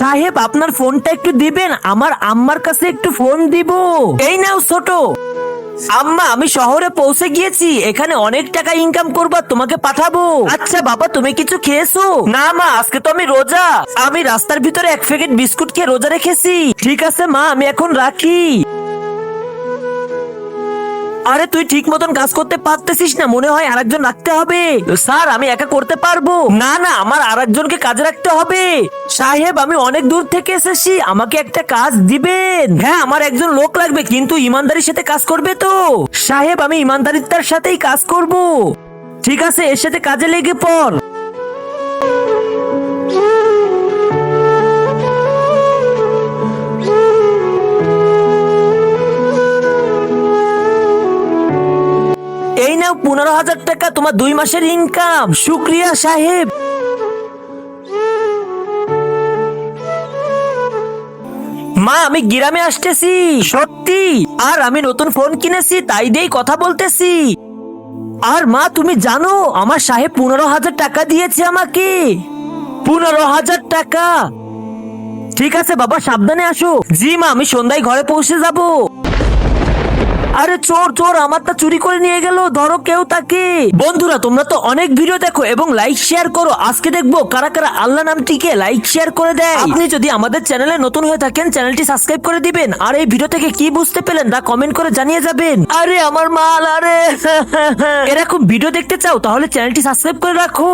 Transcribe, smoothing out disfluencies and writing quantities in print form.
সাহেব আপনার ফোনটা একটু দিবেন, আমার আম্মার কাছে একটু ফোন দিব। এই নাও ছোট। আম্মা আমি শহরে পৌঁছে গিয়েছি, এখানে অনেক টাকা ইনকাম করবা, তোমাকে পাঠাবো। আচ্ছা বাবা তুমি কিছু খেয়েছো? না মা আজকে তো আমি রোজা, আমি রাস্তার ভিতরে এক প্যাকেট বিস্কুট খেয়ে রোজা রেখেছি। ঠিক আছে মা আমি এখন রাখি। আরে তুই ঠিক মতন কাজ করতে পারতেছিস না, মনে হয় আরেকজন রাখতে হবে। স্যার আমি একা করতে পারবো না। না আমার আরেকজনকে কাজে রাখতে হবে। সাহেব আমি অনেক দূর থেকে এসেছি, আমাকে একটা কাজ দিবেন। হ্যাঁ আমার একজন লোক লাগবে, কিন্তু ইমানদারির সাথে কাজ করবে তো? সাহেব আমি ইমানদারিতার সাথেই কাজ করব। ঠিক আছে এর সাথে কাজে লেগে পড়। এই নাও 15,000 টাকা, তোমার 2 মাসের ইনকাম। শুক্রিয়া সাহেব। মা আমি গ্রামে আসতেছি সত্যি, আর আমি নতুন ফোন কিনেছি তাই দিয়েই কথা বলতেছি। আর মা তুমি জানো আমার সাহেব 15,000 টাকা দিয়েছে আমাকে। 15,000 টাকা। ঠিক আছে বাবা সাবধানে আসো। জি মা আমি সন্ধ্যায় ঘরে পৌঁছে যাব। আরে চোর চোর আমারটা চুরি করে নিয়ে গেল, ধরো কেউ তাকে। বন্ধুরা তোমরা তো অনেক ভিডিও দেখো এবং লাইক শেয়ার করো, আজকে দেখবো কারা কারা আল্লাহ নামটিকে লাইক শেয়ার করে দেয়। আপনি যদি আমাদের চ্যানেলে নতুন হয়ে থাকেন চ্যানেলটি সাবস্ক্রাইব করে দিবেন, আর এই ভিডিও থেকে কি বুঝতে পেলেন তা কমেন্ট করে জানিয়ে যাবেন। আরে আমার মাল, আরে এরকম ভিডিও দেখতে চাও তাহলে চ্যানেলটি সাবস্ক্রাইব করে রাখো।